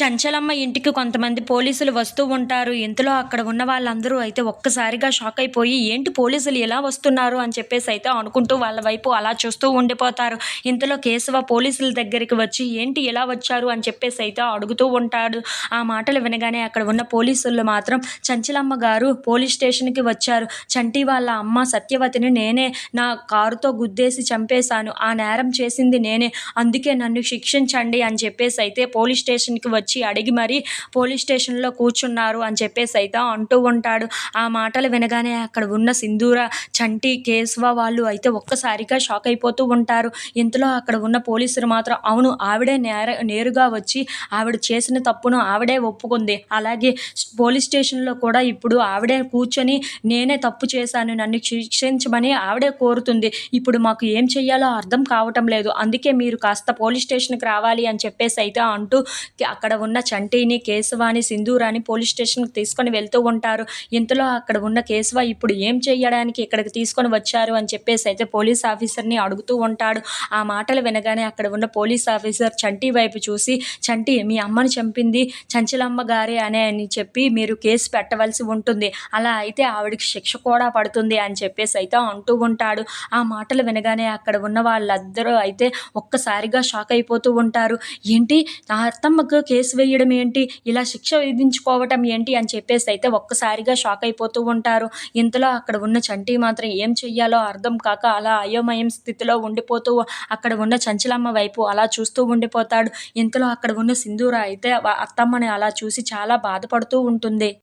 చంచలమ్మ ఇంటికి కొంతమంది పోలీసులు వస్తూ ఉంటారు. ఇంతలో అక్కడ ఉన్న వాళ్ళందరూ అయితే ఒక్కసారిగా షాక్ అయిపోయి, ఏంటి పోలీసులు ఇలా వస్తున్నారు అని చెప్పేసి అయితే అనుకుంటూ వాళ్ళ వైపు అలా చూస్తూ ఉండిపోతారు. ఇంతలో కేశవ పోలీసుల దగ్గరికి వచ్చి, ఏంటి ఇలా వచ్చారు అని చెప్పేసి అయితే అడుగుతూ ఉంటాడు. ఆ మాటలు వినగానే అక్కడ ఉన్న పోలీసులు మాత్రం, చంచలమ్మ గారు పోలీస్ స్టేషన్‌కి వచ్చారు. చంటి వాళ్ళ అమ్మ సత్యవతిని నేనే నా కారుతో గుద్దేసి చంపేశాను. ఆ నేరం చేసింది నేనే. అందుకే నన్ను శిక్షించండి అని చెప్పేసి అయితే పోలీస్ స్టేషన్‌కి వచ్చి అడిగి మరీ పోలీస్ స్టేషన్‌లో కూర్చున్నారు అని చెప్పేసి అయితే అంటూ ఉంటాడు. ఆ మాటలు వినగానే అక్కడ ఉన్న సింధూర, చంటి, కేశవ వాళ్ళు అయితే ఒక్కసారిగా షాక్ అయిపోతూ ఉంటారు. ఇంతలో అక్కడ ఉన్న పోలీసులు మాత్రం, అవును ఆవిడే నేరుగా వచ్చి ఆవిడ చేసిన తప్పును ఆవిడే ఒప్పుకుంది. అలాగే పోలీస్ స్టేషన్‌లో కూడా ఇప్పుడు ఆవిడే కూర్చొని నేనే తప్పు చేశాను, నన్ను శిక్షించమని ఆవిడే కోరుతుంది. ఇప్పుడు మాకు ఏం చెయ్యాలో అర్థం కావటం లేదు. అందుకే మీరు కాస్త పోలీస్ స్టేషన్‌కి రావాలి అని చెప్పేసి అయితే అంటూ అక్కడ ఉన్న చంటిని, కేశవాని, సింధూరాని పోలీస్ స్టేషన్‌కి తీసుకొని వెళ్తూ ఉంటారు. ఇంతలో అక్కడ ఉన్న కేశవ ఇప్పుడు ఏం చెయ్యడానికి ఇక్కడికి తీసుకొని వచ్చారు అని చెప్పేసి అయితే పోలీస్ ఆఫీసర్‌ని అడుగుతూ ఉంటాడు. ఆ మాటలు వినగానే అక్కడ ఉన్న పోలీస్ ఆఫీసర్ చంటి వైపు చూసి, చంటి మీ అమ్మని చంపింది చంచలమ్మ గారే అని చెప్పి మీరు కేసు పెట్టవలసి ఉంటుంది. అలా అయితే ఆవిడకి శిక్ష కూడా పడుతుంది అని చెప్పేసి అయితే అంటూ ఉంటాడు. ఆ మాటలు వినగానే అక్కడ ఉన్న వాళ్ళందరూ అయితే ఒక్కసారిగా షాక్ అయిపోతూ ఉంటారు. ఏంటి నా అత్తమ్మకు కేసు వేయడం ఏంటి? ఇలా శిక్ష విధించుకోవటం ఏంటి? అని చెప్పేసి అయితే ఒక్కసారిగా షాక్ అయిపోతూ ఉంటారు. ఇంతలో అక్కడ ఉన్న చంటి మాత్రం ఏం చెయ్యాలో అర్థం కాక అలా అయోమయం స్థితిలో ఉండిపోతూ అక్కడ ఉన్న చంచలమ్మ వైపు అలా చూస్తూ ఉండిపోతాడు. ఇంతలో అక్కడ ఉన్న సింధూర అయితే అత్తమ్మని అలా చూసి చాలా బాధపడుతూ ఉంటుంది.